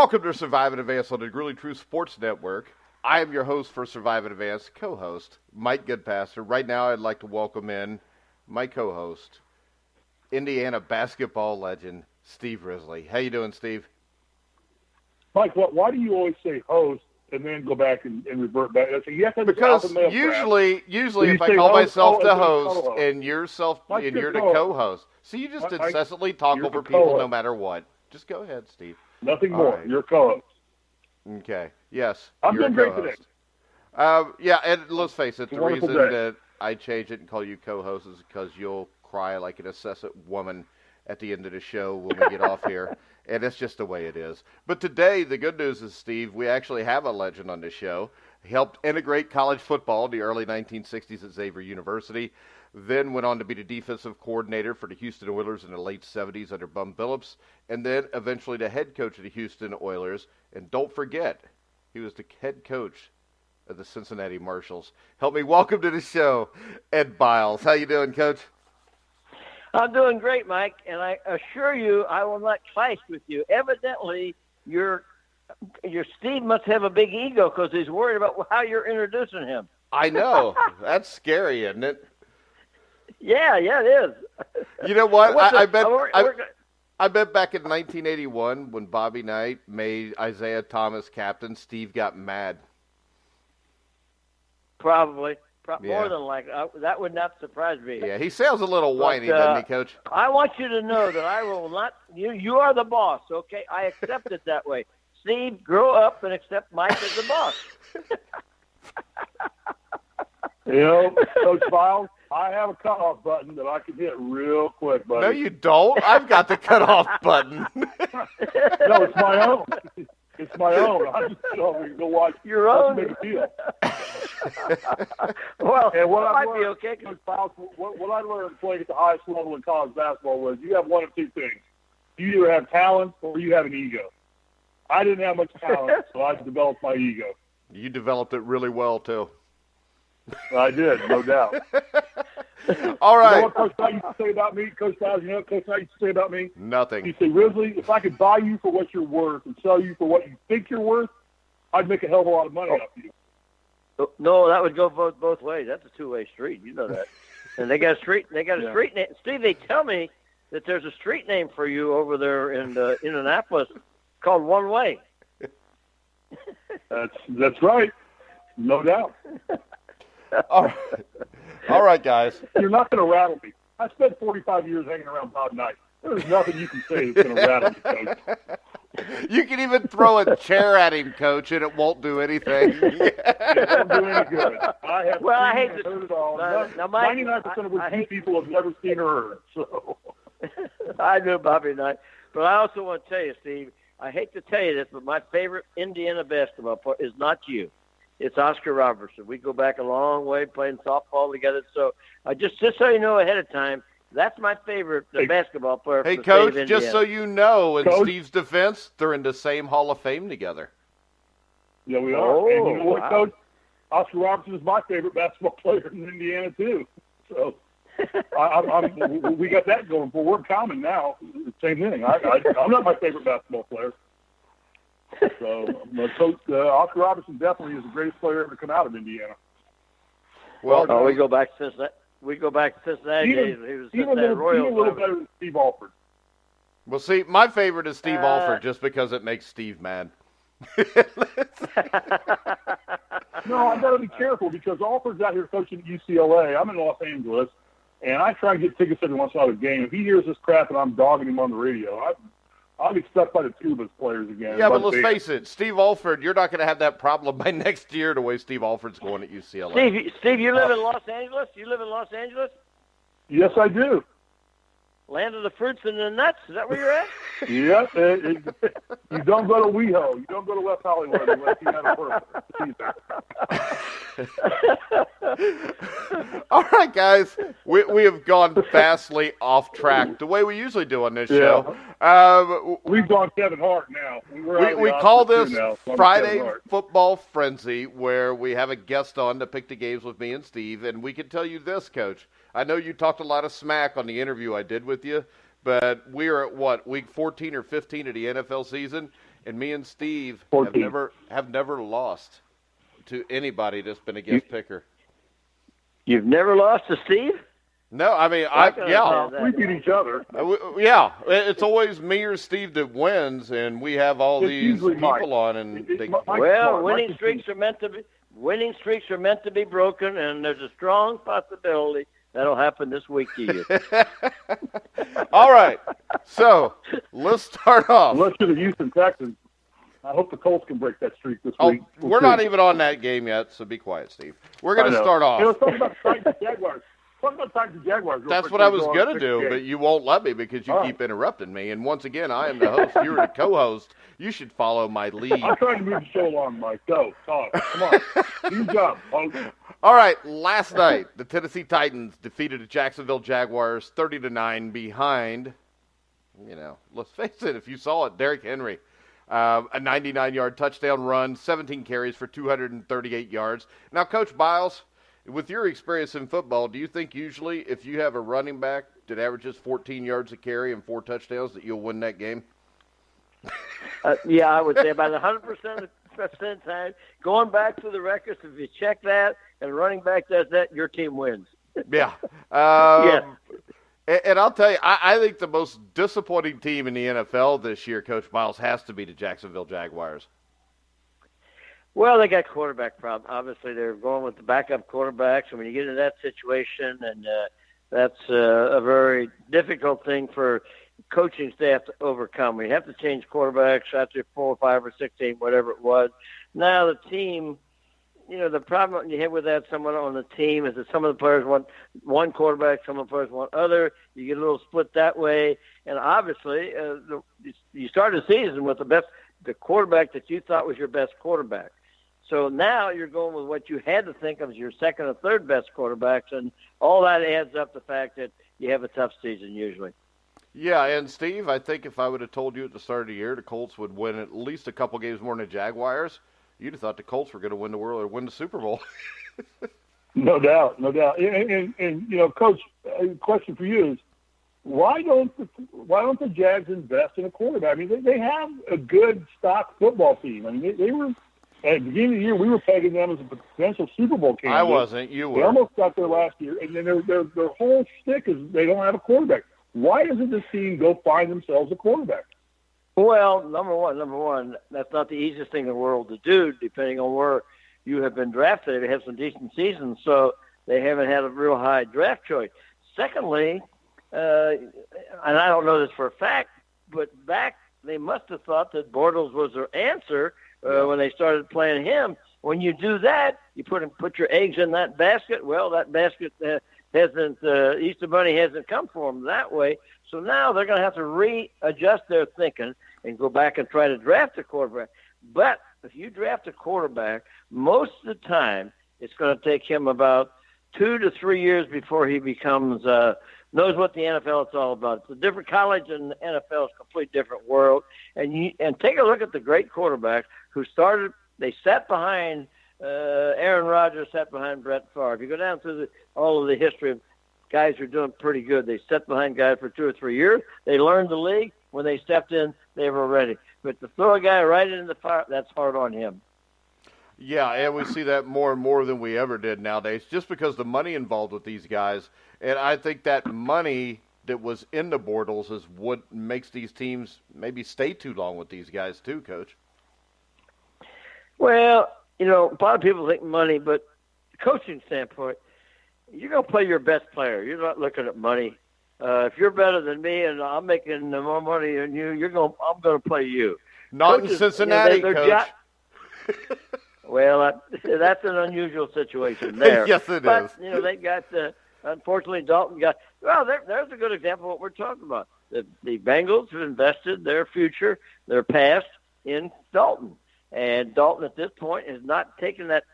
Welcome to Survive and Advance on the Grueling True Sports Network. I am your host for Survive and Advance, co-host Mike Goodpaster. Right now, I'd like to welcome in my co-host, Indiana basketball legend, Steve Risley. How you doing, Steve? Mike, why do you always say host and then go back and revert back? Because usually if I call myself the host and you're the co-host, so you just incessantly talk over people no matter what. Just go ahead, Steve. Nothing more. Right. You're co-host. Okay. Yes. I'm doing great today. Yeah, and let's face it, the reason that I change it and call you co-host is because you'll cry like an incessant woman at the end of the show when we get off here. And it's just the way it is. But today, the good news is, Steve, we actually have a legend on the show. He helped integrate college football in the early 1960s at Xavier University, then went on to be the defensive coordinator for the Houston Oilers in the late 70s under Bum Billups, and then eventually the head coach of the Houston Oilers. And don't forget, he was the head coach of the Cincinnati Marshals. Help me welcome to the show, Ed Biles. How you doing, Coach? I'm doing great, Mike, and I assure you I will not clash with you. Evidently, your Steve must have a big ego because he's worried about how you're introducing him. I know. That's scary, isn't it? Yeah, it is. You know what? I bet back in 1981 when Bobby Knight made Isaiah Thomas captain, Steve got mad. Probably. More than likely. That would not surprise me. Yeah, he sounds a little whiny, doesn't he, Coach? I want you to know that I will not – you are the boss, okay? I accept it that way. Steve, grow up and accept Mike as the boss. Coach Biles, I have a cutoff button that I can hit real quick, buddy. No, you don't. I've got the cutoff button. No, it's my own. It's my own. I just go watch your own. Make a deal. Well, and what might be okay. What I learned playing at the highest level in college basketball was you have one of two things. You either have talent or you have an ego. I didn't have much talent, so I developed my ego. You developed it really well, too. I did, no doubt. All right. You know what Coach Knight used to say about me? Coach Knight, you know what Coach Knight used to say about me? Nothing. He said, Risley, if I could buy you for what you're worth and sell you for what you think you're worth, I'd make a hell of a lot of money off you. No, that would go both ways. That's a two-way street. You know that. And they got a street name. Steve, they tell me that there's a street name for you over there in Indianapolis called One Way. That's right. No doubt. All right, guys. You're not going to rattle me. I spent 45 years hanging around Bob Knight. There's nothing you can say that's going to rattle me, Coach. You can even throw a chair at him, Coach, and it won't do anything. It won't do any good. I hate to heard it all. Now, Mike, 99% of what you people have never seen or heard. So. I knew Bobby Knight. But I also want to tell you, Steve, I hate to tell you this, but my favorite Indiana basketball player is not you. It's Oscar Robertson. We go back a long way playing softball together. So just so you know ahead of time, that's my favorite basketball player. Hey, Coach, just so you know, in Steve's defense, they're in the same Hall of Fame together. Yeah, we are. Oh, and you know what, wow. Coach? Oscar Robertson is my favorite basketball player in Indiana, too. So we got that going for. We're common now. Same thing. I'm not my favorite basketball player. So, Coach Oscar Robertson definitely is the greatest player ever to come out of Indiana. Well, we go back since that. We go back to Cincinnati days. He was even a little better than Steve Alford. Well, see, my favorite is Steve Alford just because it makes Steve mad. No, I got to be careful because Alford's out here coaching at UCLA. I'm in Los Angeles, and I try and get tickets every once in a while to the game. If he hears this crap and I'm dogging him on the radio, I'll get stuck by the two of his players again. Yeah, but let's face it, Steve Alford, you're not going to have that problem by next year the way Steve Alford's going at UCLA. Steve, you live in Los Angeles? You live in Los Angeles? Yes, I do. Land of the fruits and the nuts? Is that where you're at? Yep. You don't go to WeHo. You don't go to West Hollywood unless you have a purpose. All right, guys. We have gone vastly off track the way we usually do on this show. We've gone Kevin Hart now. We call this Friday Football Frenzy, where we have a guest on to pick the games with me and Steve. And we can tell you this, Coach. I know you talked a lot of smack on the interview I did with you, but we are at, week 14 or 15 of the NFL season, And me and Steve 14. have never lost to anybody that's been a guest picker. You've never lost to Steve? No, I mean, we beat each other. Yeah, it's always me or Steve that wins, and we have all It's these usually people Mike. on, and Winning streaks are meant to be broken, and there's a strong possibility that'll happen this week to you. All right, so let's start off. Unless you're the Houston Texans, I hope the Colts can break that streak this week. We're not even on that game yet, so be quiet, Steve. We're going to start off. Let's talk about Titans Jaguars. Jaguars. That's what I was going to do, but you won't let me because you keep interrupting me. And once again, I am the host. You're the co-host. You should follow my lead. I'm trying to move the show along, Mike. Go. Talk. Come on. Do your job, folks. All right. Last night, the Tennessee Titans defeated the Jacksonville Jaguars 30-9 behind, let's face it, if you saw it, Derrick Henry. A 99-yard touchdown run, 17 carries for 238 yards. Now, Coach Biles, with your experience in football, do you think usually if you have a running back that averages 14 yards a carry and 4 touchdowns that you'll win that game? Yeah, I would say about 100% of the time. Going back to the records, if you check that and a running back does that, your team wins. Yeah. Yeah. And I'll tell you, I think the most disappointing team in the NFL this year, Coach Miles, has to be the Jacksonville Jaguars. Well, they got quarterback problem. Obviously, they're going with the backup quarterbacks, and when you get into that situation, and that's a very difficult thing for coaching staff to overcome. We have to change quarterbacks after 4 or 5 or 6 8, whatever it was. Now the team, the problem you have with that, someone on the team, is that some of the players want one quarterback, some of the players want other. You get a little split that way, and obviously you started the season with the quarterback that you thought was your best quarterback. So now you're going with what you had to think of as your second or third best quarterbacks, and all that adds up to the fact that you have a tough season usually. Yeah, and Steve, I think if I would have told you at the start of the year the Colts would win at least a couple games more than the Jaguars, you'd have thought the Colts were going to win the world or win the Super Bowl. No doubt. And Coach, a question for you is, why don't the Jags invest in a quarterback? I mean, they have a good stock football team. I mean, they were at the beginning of the year, we were pegging them as a potential Super Bowl candidate. I wasn't. You were. They almost got there last year, and then their whole shtick is they don't have a quarterback. Why doesn't this team go find themselves a quarterback? Well, number one, that's not the easiest thing in the world to do, depending on where you have been drafted. They have some decent seasons, so they haven't had a real high draft choice. Secondly, and I don't know this for a fact, but they must have thought that Bortles was their answer when they started playing him. When you do that, you put your eggs in that basket. Well, that basket Easter Bunny hasn't come for them that way. So now they're going to have to readjust their thinking and go back and try to draft a quarterback. But if you draft a quarterback, most of the time it's going to take him about 2 to 3 years before he becomes knows what the NFL is all about. It's a different college, and the NFL is a completely different world. And take a look at the great quarterbacks who started. They sat behind Aaron Rodgers, sat behind Brett Favre. If you go down through all of the history of guys who are doing pretty good, they sat behind guys for 2 or 3 years. They learned the league. When they stepped in, they were ready. But to throw a guy right into the fire, that's hard on him. Yeah, and we see that more and more than we ever did nowadays, just because the money involved with these guys. And I think that money that was in the Bortles is what makes these teams maybe stay too long with these guys too, Coach. Well, a lot of people think money, but coaching standpoint, you're going to play your best player. You're not looking at money. If you're better than me and I'm making more money than you, I'm going to play you. Not Coaches, in Cincinnati, Coach. Well, that's an unusual situation there. Yes, it is. They got unfortunately Dalton got. Well, there's a good example of what we're talking about. The Bengals have invested their future, their past in Dalton, and Dalton at this point has not taken that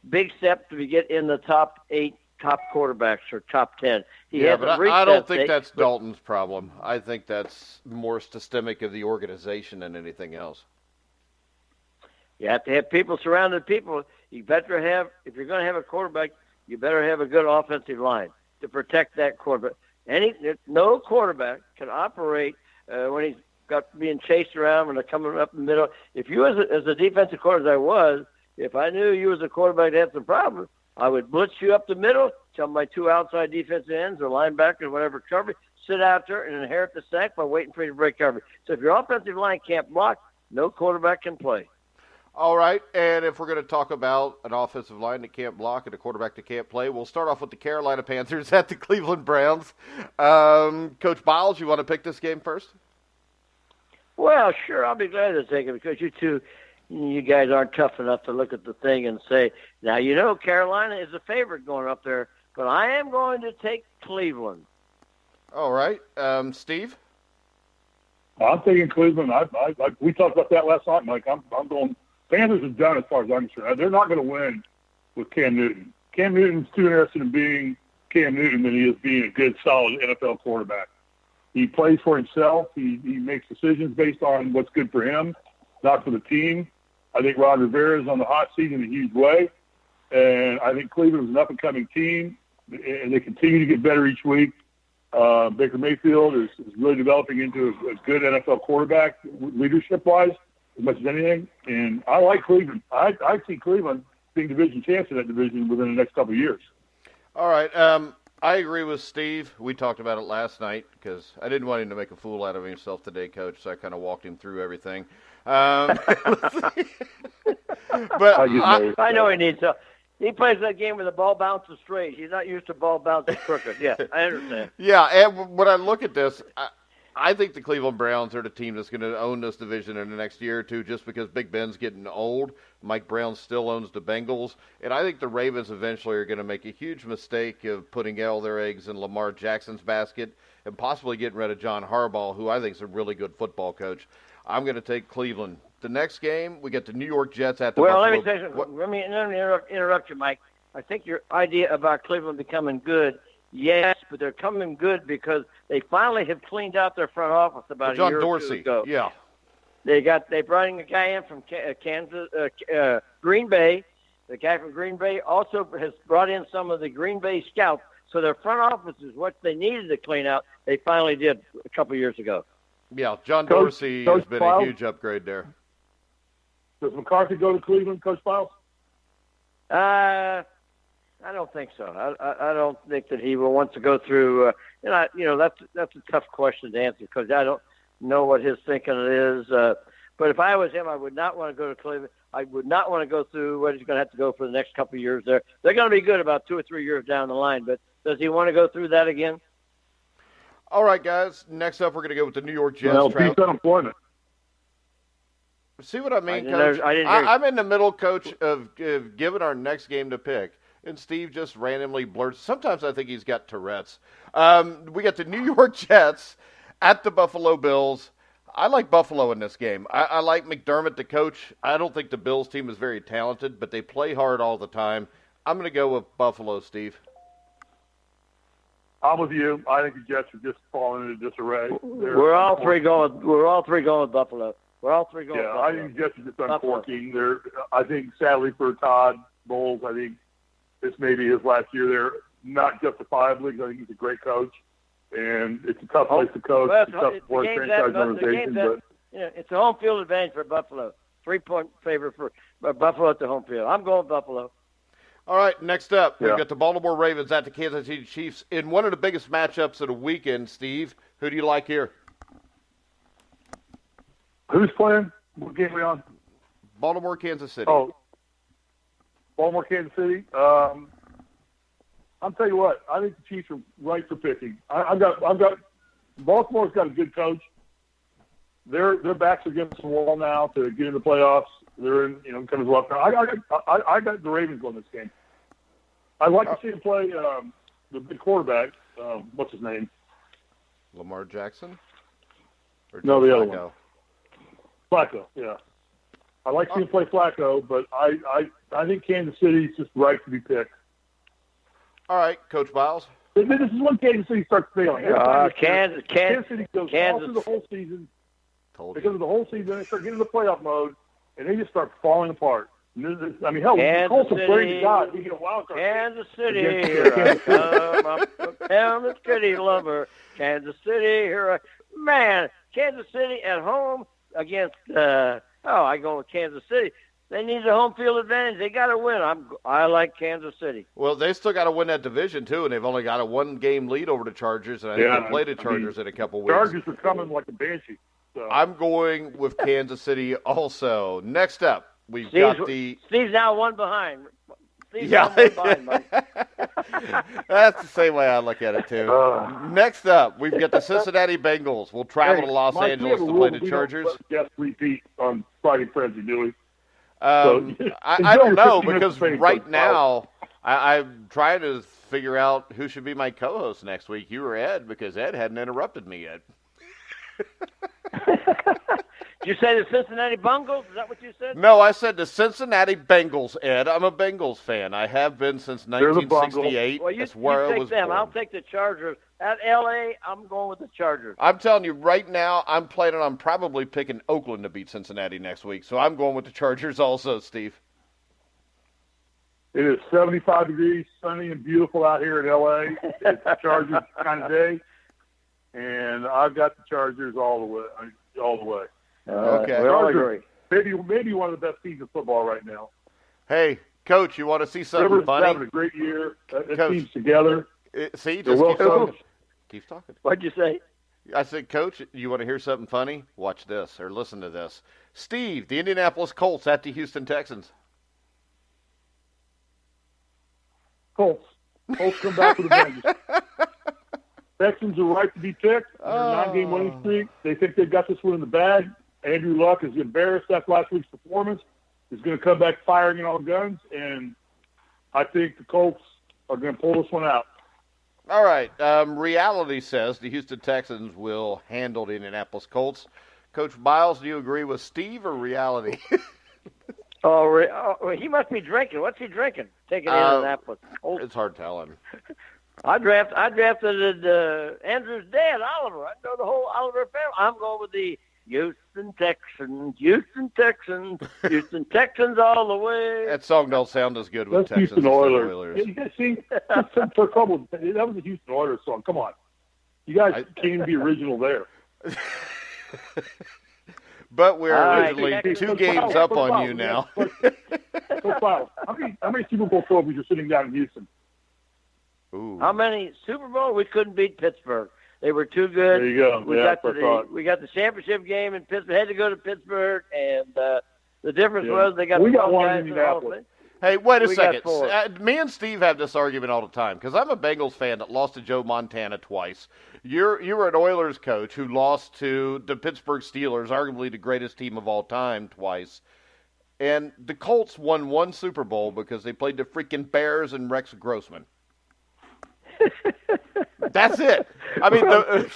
big step to get in the top 8 top quarterbacks or top 10. I don't think that's Dalton's problem. I think that's more systemic of the organization than anything else. You have to have people surrounded people. You better have, if you're going to have a quarterback, you better have a good offensive line to protect that quarterback. No quarterback can operate when he's got being chased around when they're coming up in the middle. If you, as a defensive coordinator as I was, if I knew you was a quarterback that had some problems, I would blitz you up the middle, tell my two outside defensive ends or linebackers, whatever coverage, sit out there and inherit the sack by waiting for you to break coverage. So if your offensive line can't block, no quarterback can play. All right, and if we're going to talk about an offensive line that can't block and a quarterback that can't play, we'll start off with the Carolina Panthers at the Cleveland Browns. Coach Biles, you want to pick this game first? Well, sure, I'll be glad to take it because you guys aren't tough enough to look at the thing and say, now, Carolina is a favorite going up there, but I am going to take Cleveland. All right. Steve? I'm taking Cleveland. We talked about that last night, Mike. I'm going – Panthers are done as far as I'm concerned. They're not going to win with Cam Newton. Cam Newton's too interested in being Cam Newton than he is being a good, solid NFL quarterback. He plays for himself. He makes decisions based on what's good for him, not for the team. I think Ron Rivera is on the hot seat in a huge way, and I think Cleveland is an up-and-coming team, and they continue to get better each week. Baker Mayfield is really developing into a good NFL quarterback, leadership-wise, as much as anything. And I like Cleveland. I see Cleveland being division champs in that division within the next couple of years. All right. I agree with Steve. We talked about it last night because I didn't want him to make a fool out of himself today, Coach, so I kind of walked him through everything. But I know he needs to. He plays that game where the ball bounces straight. He's not used to ball bouncing crooked. Yeah, I understand. Yeah, and when I look at this, I think the Cleveland Browns are the team that's going to own this division in the next year or two just because Big Ben's getting old. Mike Brown still owns the Bengals. And I think the Ravens eventually are going to make a huge mistake of putting all their eggs in Lamar Jackson's basket and possibly getting rid of John Harbaugh, who I think is a really good football coach. I'm going to take Cleveland. The next game, we get the New York Jets at the Buffalo. Let me say something. Let me interrupt you, Mike. I think your idea about Cleveland becoming good, yes, but they're coming good because they finally have cleaned out their front office about a year or two ago. Yeah. They brought in a guy in from Green Bay. The guy from Green Bay also has brought in some of the Green Bay scouts. So their front office is what they needed to clean out. They finally did a couple of years ago. Yeah, John Dorsey has been a huge upgrade there. Does McCarthy go to Cleveland, Coach Biles? I don't think so. I don't think that he will want to go through. That's a tough question to answer because I don't know what his thinking is. But if I was him, I would not want to go to Cleveland. I would not want to go through what he's going to have to go for the next couple of years there. They're going to be good about 2 or 3 years down the line, but does he want to go through that again? All right, guys. Next up, we're going to go with the New York Jets. Well, peace unemployment. See what I mean, Coach? I'm in the middle, Coach, of giving our next game to pick, and Steve just randomly blurts. Sometimes I think he's got Tourette's. We got the New York Jets at the Buffalo Bills. I like Buffalo in this game. I like McDermott, the coach. I don't think the Bills team is very talented, but they play hard all the time. I'm going to go with Buffalo, Steve. I'm with you. I think the Jets are just falling into disarray. We're all three going with Buffalo. We're all three going with Buffalo. I think the Jets are just unfortunate. I think, sadly for Todd Bowles, I think this may be his last year there. Not justifiably, because I think he's a great coach. And it's a tough place to coach. It's a tough sports franchise organization. But it's a home field advantage for Buffalo. 3-point favor for Buffalo at the home field. I'm going Buffalo. All right, next up, we've got the Baltimore Ravens at the Kansas City Chiefs in one of the biggest matchups of the weekend. Steve, who do you like here? Who's playing? What game are we on? Baltimore, Kansas City. Oh, Baltimore, Kansas City. I'll tell you what. I think the Chiefs are right for picking. I've got. Baltimore's got a good coach. Their backs are against the wall now to get into the playoffs. They're in, kind of luck. I got the Ravens on this game. I'd like to see him play the big quarterback. What's his name? Lamar Jackson? No, the other one. Flacco, yeah. I'd like to see him play Flacco, but I think Kansas City's just right to be picked. All right, Coach Biles. This is when Kansas City starts failing. Kansas City goes all through the whole season. Because of the whole season, they start getting into playoff mode, and they just start falling apart. I mean, hell, Colts are praying to God. We get a wild card. Kansas City, here I come. I'm a Kansas City lover. Kansas City, here I Man, Kansas City at home against, I go with Kansas City. They need the home field advantage. They got to win. I like Kansas City. Well, they still got to win that division, too, and they've only got a one-game lead over the Chargers, and I think they'll play the Chargers in a couple weeks. Chargers are coming like a banshee. So. I'm going with Kansas City also. Next up, we've got the... Steve's now one behind. Now one behind, Mike. That's the same way I look at it, too. Next up, we've got the Cincinnati Bengals. We'll travel to Los Angeles to play the Chargers. Yes, repeat on Friday Frenzy, do we? I don't know, because right now I'm trying to figure out who should be my co-host next week. You or Ed, because Ed hadn't interrupted me yet. Did you say the Cincinnati Bengals? Is that what you said? No, I said the Cincinnati Bengals, Ed. I'm a Bengals fan. I have been since 1968. Well, That's where I was them. born. I'll take the Chargers. At L.A., I'm going with the Chargers. I'm telling you right now, I'm planning on probably picking Oakland to beat Cincinnati next week. So I'm going with the Chargers also, Steve. It is 75 degrees, sunny and beautiful out here in L.A. It's a Chargers kind of day. And I've got the Chargers all the way. Okay. We all agree. Maybe one of the best teams in football right now. Hey, Coach, you want to see something Rivers funny? having a great year. That Coach, team's together. See, They're just keeps talking. What'd you say? I said, Coach, you want to hear something funny? Watch this or listen to this. Steve, the Indianapolis Colts at the Houston Texans. Colts come back with a vengeance. Texans are right to be picked. They're a 9-game winning streak. They think they've got this one in the bag. Andrew Luck is embarrassed after last week's performance. He's going to come back firing in all guns, and I think the Colts are going to pull this one out. All right. Reality says the Houston Texans will handle the Indianapolis Colts. Coach Biles, do you agree with Steve or reality? He must be drinking. What's he drinking? Taking Indianapolis. It's hard telling. I drafted Andrew's dad, Oliver. I know the whole Oliver family. I'm going with the Houston Texans. Houston Texans all the way. That song don't sound as good with That's Texans Houston Oilers. Oilers. See, for a couple, that was a Houston Oilers song. Come on. You guys can't even be original there. But we're originally 2 games up on you now. How many Super Bowl trophies are sitting down in Houston? Ooh. How many Super Bowl? We couldn't beat Pittsburgh. They were too good. There you go. We got the championship game in Pittsburgh. Had to go to Pittsburgh, and the difference was they got. We the got one guys in Indianapolis. Hey, wait a second. Me and Steve have this argument all the time because I'm a Bengals fan that lost to Joe Montana twice. You were an Oilers coach who lost to the Pittsburgh Steelers, arguably the greatest team of all time, twice. And the Colts won 1 Super Bowl because they played the freaking Bears and Rex Grossman. That's it. I mean,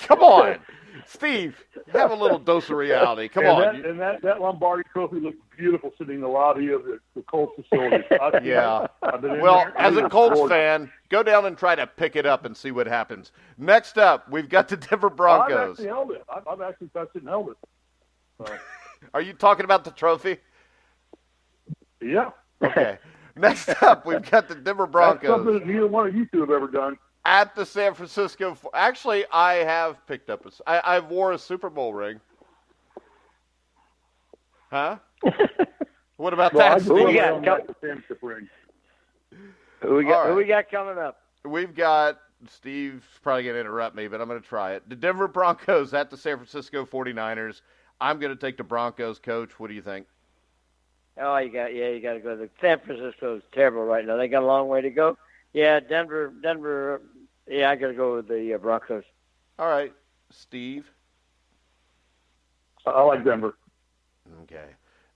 come on. Steve, have a little dose of reality. Come on. That Lombardi trophy looks beautiful sitting in the lobby of the Colts facility. Yeah. Well, as a Colts fan, go down and try to pick it up and see what happens. Next up, we've got the Denver Broncos. I've actually held it. I've actually touched it and held it. So. Are you talking about the trophy? Yeah. Okay. Next up, we've got the Denver Broncos. That's something that neither one of you two have ever done. At the San Francisco. Actually, I have picked up I wore a Super Bowl ring. Huh? What about that, Steve? Who we got coming up? We've got, Steve's probably going to interrupt me, but I'm going to try it. The Denver Broncos at the San Francisco 49ers. I'm going to take the Broncos, Coach. What do you think? Oh, you got to go. The San Francisco is terrible right now. They got a long way to go. Yeah, Denver. Yeah, I got to go with the Broncos. All right, Steve. I like Denver. Okay.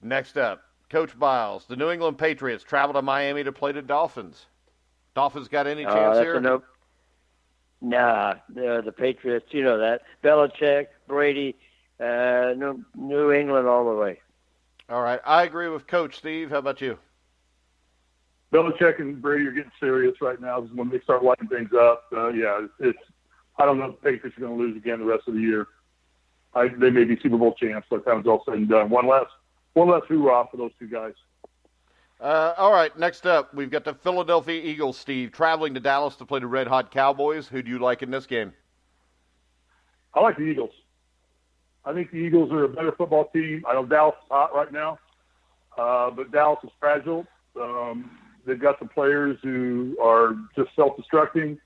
Next up, Coach Biles. The New England Patriots travel to Miami to play the Dolphins. Dolphins got any chance here? Nope. Nah, the Patriots. You know that. Belichick, Brady, New England all the way. All right, I agree with Coach. Steve, how about you? Belichick and Brady are getting serious right now. This is when they start lighting things up. It's. I don't know if the Patriots are going to lose again the rest of the year. They may be Super Bowl champs by the time it's all said and done. One less hoorah for those two guys. All right, next up, we've got the Philadelphia Eagles, Steve, traveling to Dallas to play the Red Hot Cowboys. Who do you like in this game? I like the Eagles. I think the Eagles are a better football team. I know Dallas is hot right now, but Dallas is fragile. They've got some players who are just self-destructing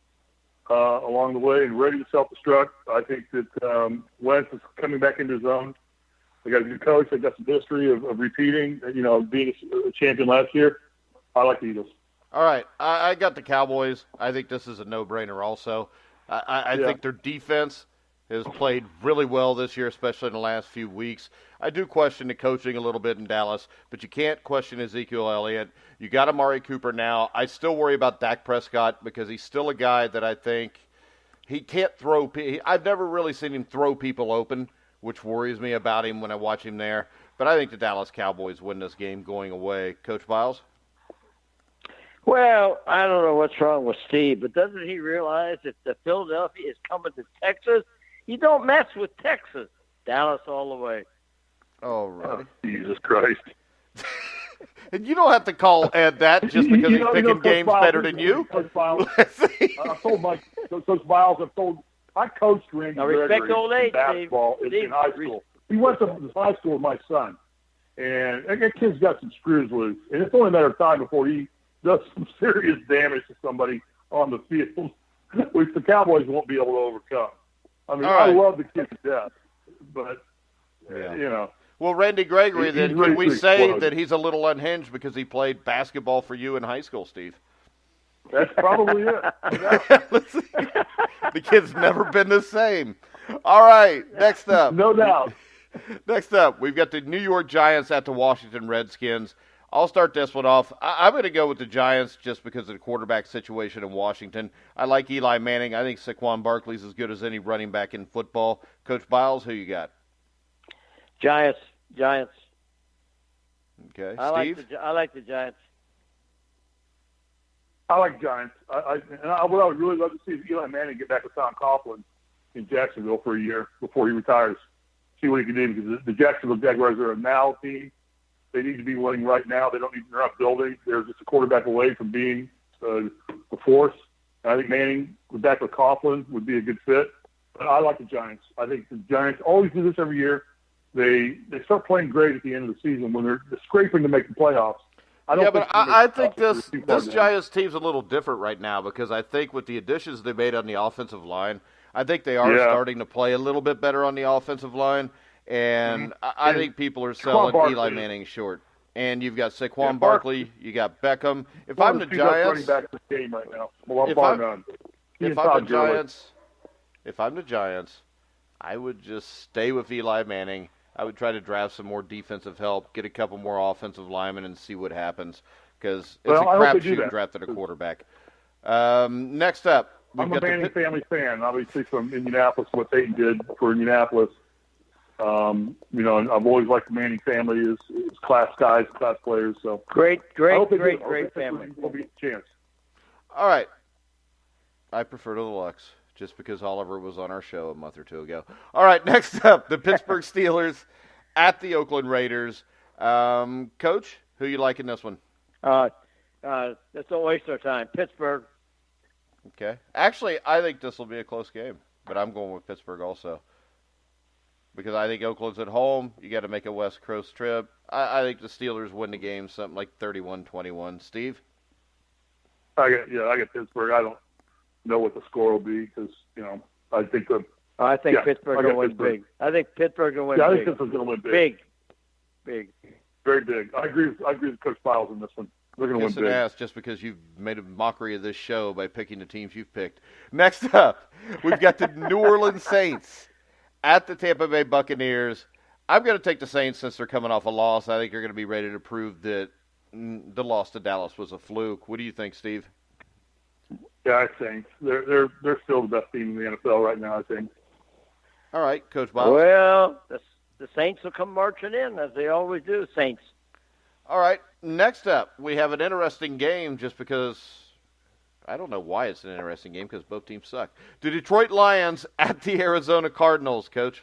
along the way and ready to self-destruct. I think that Wentz is coming back into his own. They got a new coach. They've got some history of repeating, being a champion last year. I like the Eagles. All right. I got the Cowboys. I think this is a no-brainer also. I think their defense has played really well this year, especially in the last few weeks. I do question the coaching a little bit in Dallas, but you can't question Ezekiel Elliott. You got Amari Cooper now. I still worry about Dak Prescott because he's still a guy that I think he can't throw. I've never really seen him throw people open, which worries me about him when I watch him there. But I think the Dallas Cowboys win this game going away. Coach Biles? Well, I don't know what's wrong with Steve, but doesn't he realize if the Philadelphia is coming to Texas, you don't mess with Texas. Dallas all the way. All right. Jesus Christ. And you don't have to add that just because he's picking games better than you. Coach Biles, I've told Coach Biles, I coached Randy Gregory in basketball in high school. He went to high school with my son. And that kid's got some screws loose. And it's only a matter of time before he does some serious damage to somebody on the field, which the Cowboys won't be able to overcome. I mean, I love the kid to death, but, Well, Randy Gregory, then, can we say that he's a little unhinged because he played basketball for you in high school, Steve? That's probably it. The kid's never been the same. All right, next up. No doubt. Next up, we've got the New York Giants at the Washington Redskins. I'll start this one off. I'm going to go with the Giants just because of the quarterback situation in Washington. I like Eli Manning. I think Saquon Barkley's as good as any running back in football. Coach Biles, who you got? Giants. Okay, Steve? I like the Giants. I like Giants. What I would really love to see is Eli Manning get back with Tom Coughlin in Jacksonville for a year before he retires. See what he can do because the Jacksonville Jaguars are a now team. They need to be winning right now. They're not building. They're just a quarterback away from being the force. And I think Manning back with Coughlin would be a good fit. But I like the Giants. I think the Giants always do this every year. They start playing great at the end of the season when they're scraping to make the playoffs. I think this Giants team's a little different right now because I think with the additions they made on the offensive line, I think they are starting to play a little bit better on the offensive line. And I think people are selling Eli Manning short. And you've got Saquon Barkley, you got Beckham. If I'm the Giants, if I'm the Giants, I would just stay with Eli Manning. I would try to draft some more defensive help, get a couple more offensive linemen, and see what happens. Because it's a crapshoot drafting a quarterback. Next up, I'm a Manning family fan, obviously from Indianapolis, what they did for Indianapolis. And I've always liked the Manning family as class guys, class players. So great family. Will be a chance. All right. I prefer to the Lux, just because Oliver was on our show a month or two ago. All right, next up, the Pittsburgh Steelers at the Oakland Raiders. Coach, who you like in this one? Let's don't waste our time. Pittsburgh. Okay. Actually, I think this will be a close game, but I'm going with Pittsburgh also. Because I think Oakland's at home. You got to make a West Coast trip. I think the Steelers win the game something like 31-21. Steve? I got Pittsburgh. I don't know what the score will be because, I think Pittsburgh will win big. I think Pittsburgh will win big. I think Pittsburgh's going to win big. Big. Very big. I agree with Coach Biles in this one. They're going to win big. Ass just because you've made a mockery of this show by picking the teams you've picked. Next up, we've got the New Orleans Saints at the Tampa Bay Buccaneers. I'm going to take the Saints since they're coming off a loss. I think they're going to be ready to prove that the loss to Dallas was a fluke. What do you think, Steve? Yeah, I think they're still the best team in the NFL right now, I think. All right, Coach Bob. Well, the Saints will come marching in, as they always do, Saints. All right, next up, we have an interesting game just because I don't know why it's an interesting game because both teams suck. The Detroit Lions at the Arizona Cardinals, Coach.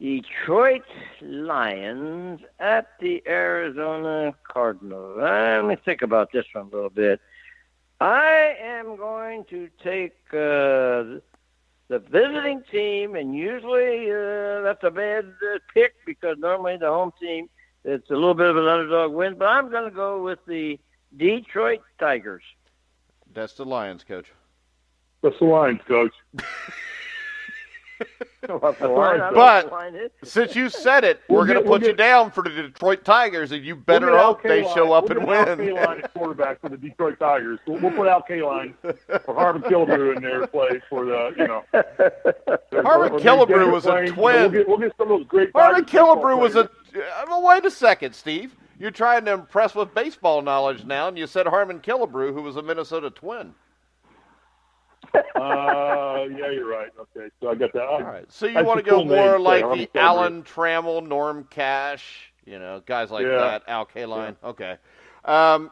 Detroit Lions at the Arizona Cardinals. Let me think about this one a little bit. I am going to take the the visiting team, and usually that's a bad pick because normally the home team, it's a little bit of an underdog win, but I'm going to go with the Detroit Tigers. That's the Lions, Coach. That's the Lions, Coach. But since you said it, we're going to put you down for the Detroit Tigers, and you better hope they show up and win. We'll get Al Kaline at quarterback for the Detroit Tigers. We'll put Al Kaline or Harvin Killebrew in there to play for the, Harvin Killebrew was a twin. We'll get some of those great Harvin Killebrew was a... Well, wait a second, Steve. You're trying to impress with baseball knowledge now, and you said Harmon Killebrew, who was a Minnesota Twin. Yeah, you're right. Okay, so I got that. All right. So you want to go more like the Alan Trammell, Norm Cash, guys like that, Al Kaline. Yeah. Okay.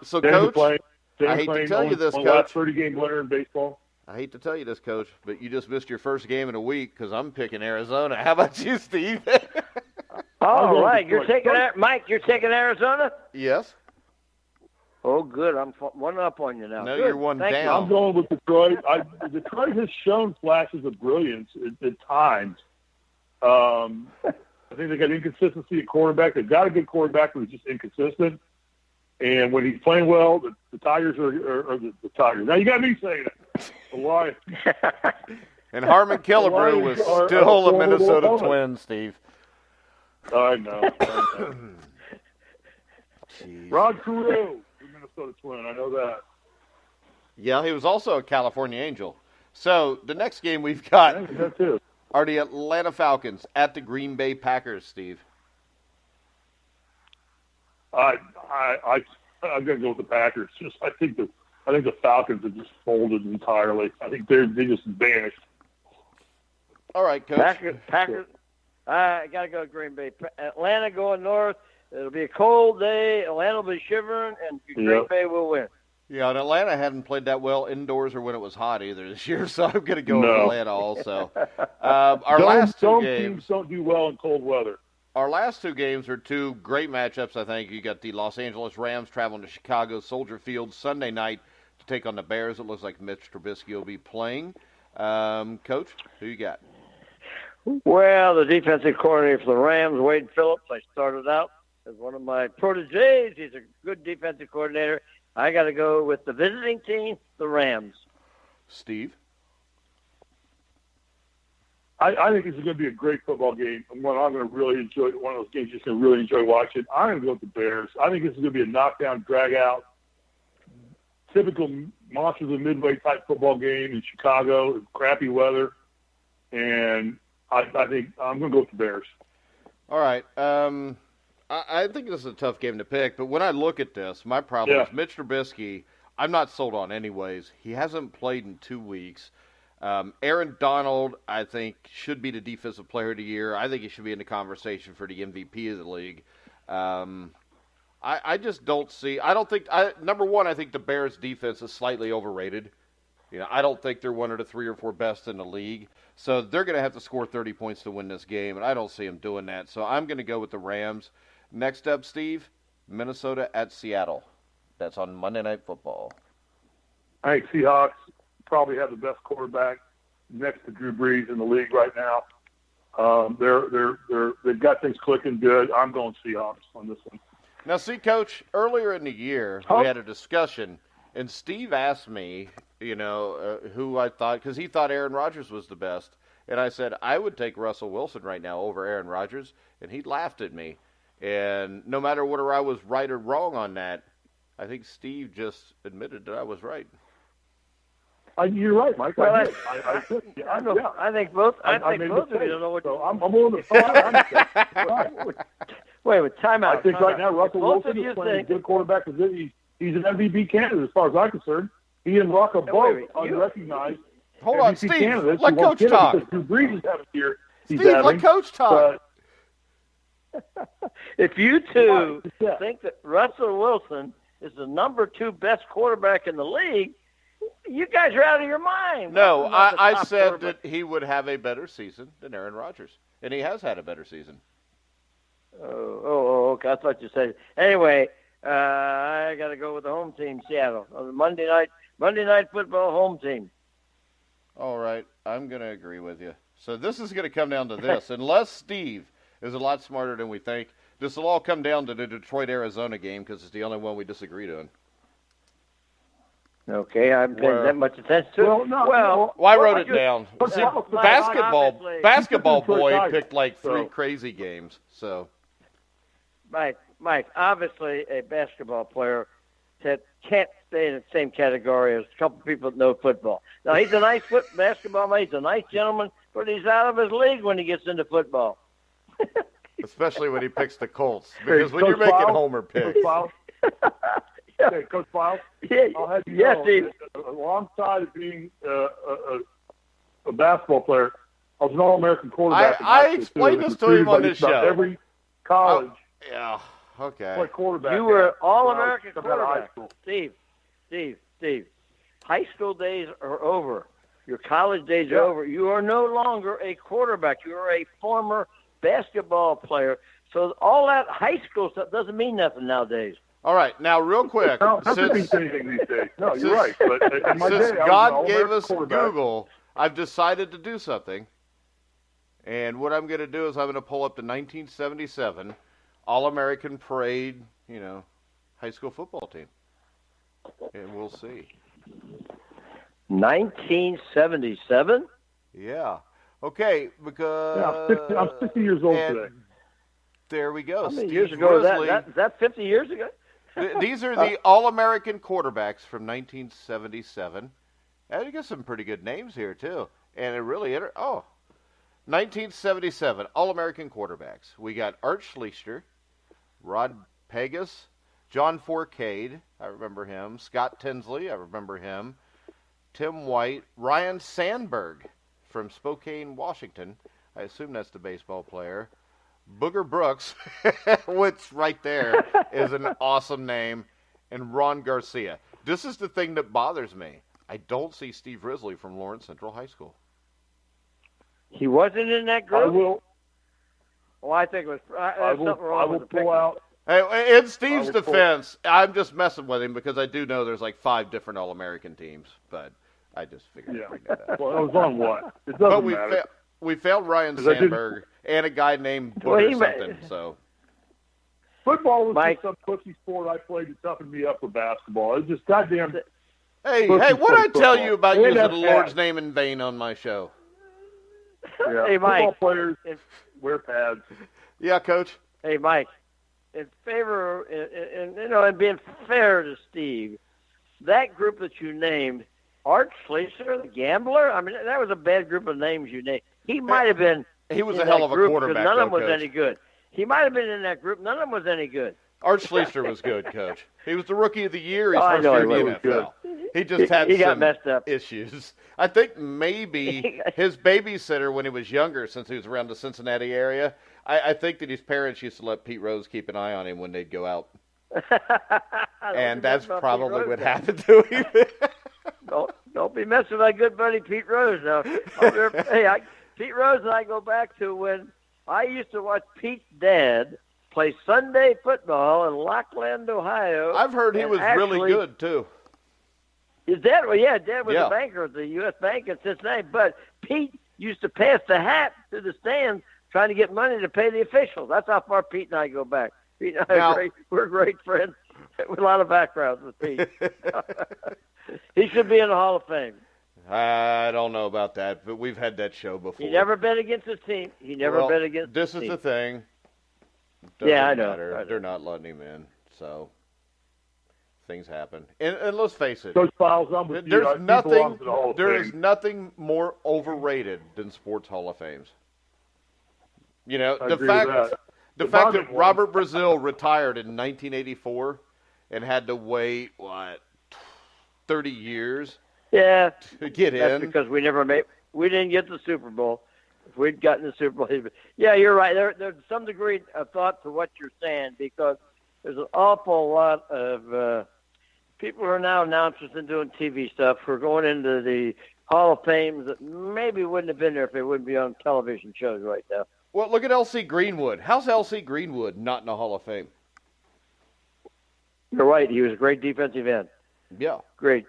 So, Coach, I hate to tell you this, Coach. Last 30-game winner in baseball. I hate to tell you this, Coach, but you just missed your first game in a week because I'm picking Arizona. How about you, Steve? All right. You're taking Mike, you're taking Arizona? Yes. Oh, good. I'm one up on you now. No, good. You're one Thank down. You. I'm going with Detroit. Detroit has shown flashes of brilliance at times. I think they got inconsistency at quarterback. They've got a good quarterback who's just inconsistent. And when he's playing well, the Tigers are the Tigers. Now, you got me saying it. The Lions. And Harmon Killebrew was still a Minnesota Twin, Steve. I know. Rod Carew. Minnesota Twin, I know that. Yeah, he was also a California Angel. So the next game we've got are the Atlanta Falcons at the Green Bay Packers, Steve. I'm gonna go with the Packers. I think the Falcons have just folded entirely. I think they just vanished. All right, Coach. Packers. I gotta go Green Bay. Atlanta going north. It'll be a cold day. Atlanta will be shivering, and Green Bay will win. Yeah, and Atlanta hadn't played that well indoors or when it was hot either this year, so I'm going to go with Atlanta also. Our last two games teams don't do well in cold weather. Our last two games are two great matchups, I think. You got the Los Angeles Rams traveling to Chicago Soldier Field Sunday night to take on the Bears. It looks like Mitch Trubisky will be playing. Coach, who you got? Well, the defensive coordinator for the Rams, Wade Phillips, I started out as one of my proteges. He's a good defensive coordinator. I got to go with the visiting team, the Rams. Steve? I think this is going to be a great football game. One I'm going to really enjoy. One of those games you're going to really enjoy watching. I'm going to go with the Bears. I think this is going to be a knockdown, drag-out, typical Monsters of Midway type football game in Chicago, crappy weather, and I think I'm going to go with the Bears. All right. I think this is a tough game to pick, but when I look at this, my problem is Mitch Trubisky, I'm not sold on anyways. He hasn't played in 2 weeks. Aaron Donald, I think, should be the Defensive Player of the Year. I think he should be in the conversation for the MVP of the league. I just don't see – number one, I think the Bears' defense is slightly overrated. I don't think they're one of the 3 or 4 best in the league. So they're going to have to score 30 points to win this game, and I don't see them doing that. So I'm going to go with the Rams. Next up, Steve, Minnesota at Seattle. That's on Monday Night Football. I think Seahawks probably have the best quarterback next to Drew Brees in the league right now. They've got things clicking good. I'm going Seahawks on this one. Now, see, Coach, earlier in the year we had a discussion, and Steve asked me, who I thought, because he thought Aaron Rodgers was the best, and I said I would take Russell Wilson right now over Aaron Rodgers, and he laughed at me. And no matter whether I was right or wrong on that, I think Steve just admitted that I was right. You're right, Mike. Well, I think both. I think both of you don't know what. So I'm willing to. Wait a minute, time out. I think right now Russell Wilson is playing a good quarterback position. He's an MVP candidate as far as I'm concerned. He and Rock are both unrecognized. Hold on, Steve. Let Coach talk. Drew Brees is having here. Steve, let Coach talk. If you two think that Russell Wilson is the number 2 best quarterback in the league, you guys are out of your mind. No, I said that he would have a better season than Aaron Rodgers, and he has had a better season. Oh, okay. I thought you said. Anyway, I got to go with the home team, Seattle. On the Monday night football home team. All right, I'm going to agree with you. So this is going to come down to this. Unless Steve is a lot smarter than we think, this will all come down to the Detroit-Arizona game because it's the only one we disagreed on. Okay, I haven't paid that much attention to it. Well, I wrote it down. See, basketball boy picked like 3 crazy games. So, Mike, obviously a basketball player that can't stay in the same category as a couple people that know football. Now, he's a nice basketball man. He's a nice gentleman, but he's out of his league when he gets into football. Especially when he picks the Colts. Because when you're making Homer picks. Okay, Coach Biles, I'll have you know, Steve. Alongside of being a basketball player, I was an All-American quarterback. I explained this to him on this show. Every college. Yeah, okay. Play quarterback. You were All-American quarterback. Steve. High school days are over. Your college days are over. You are no longer a quarterback. You are a former basketball player. So all that high school stuff doesn't mean nothing nowadays. All right, now real quick. No, doesn't mean anything these days. No, you're right. But in my since day, God gave us Google, I've decided to do something. And what I'm going to do is I'm going to pull up the 1977 All-American Parade, high school football team. And we'll see. 1977? Yeah. Okay, because... Yeah, I'm 50 years old today. There we go. How many years ago is that 50 years ago? These are the All-American quarterbacks from 1977. And you got some pretty good names here, too. And it really... 1977 All-American quarterbacks. We got Art Schlichter, Rod Pegas, John Forcade, I remember him. Scott Tinsley, I remember him. Tim White, Ryan Sandberg from Spokane, Washington. I assume that's the baseball player. Booger Brooks, which right there is an awesome name, and Ron Garcia. This is the thing that bothers me. I don't see Steve Risley from Lawrence Central High School. He wasn't in that group? I will. Well, I think it was something wrong with the pull out. Hey, in Steve's defense, I'm just messing with him because I do know there's like 5 different All-American teams, but I just figured I'd bring that up. Well, it was on what? It doesn't matter. We found Ryan Sandberg and a guy named Booger something. So football was just some pussy sport I played to toughen me up for basketball. It was just goddamn. Hey, what did I tell you about using the Lord's name in vain on my show? Yeah, hey, Mike. Football players wear pads. Yeah, Coach. Hey, Mike. In favor, and being fair to Steve, that group that you named, Art Schlichter, the gambler. I mean, that was a bad group of names you named. He might have been. He was a hell of a quarterback. None of them was Coach. any good. He might have been in that group. None of them was any good. Art Schlichter was good, Coach. He was the Rookie of the Year. His first year in the NFL. He just had some messed up issues. I think maybe his babysitter when he was younger, since he was around the Cincinnati area, I think that his parents used to let Pete Rose keep an ey on him when they'd go out. And that's probably what happened to him. Don't be messing with my good buddy Pete Rose now. Pete Rose and I go back to when I used to watch Pete's dad play Sunday football in Lockland, Ohio. I've heard he was really good, too. His dad, Dad was a banker at the U.S. Bank in Cincinnati, but Pete used to pass the hat to the stands trying to get money to pay the officials. That's how far Pete and I go back. Pete and I we're great friends with a lot of backgrounds with Pete. He should be in the Hall of Fame. I don't know about that, but we've had that show before. He never bet against his team. This is the thing. I know. They're not letting him in, so things happen. And let's face it, Coach Biles, I'm with there is nothing more overrated than sports Hall of Fames. The fact that Robert Brazil retired in 1984 and had to wait 30 years. Yeah, to get in. That's because we didn't get the Super Bowl. If we'd gotten the Super Bowl, yeah, you're right. There's some degree of thought to what you're saying because there's an awful lot of people who are now announcers and doing TV stuff who are going into the Hall of Fame that maybe wouldn't have been there if they wouldn't be on television shows right now. Well, look at L.C. Greenwood. How's L.C. Greenwood not in the Hall of Fame? You're right. He was a great defensive end. Yeah. Great.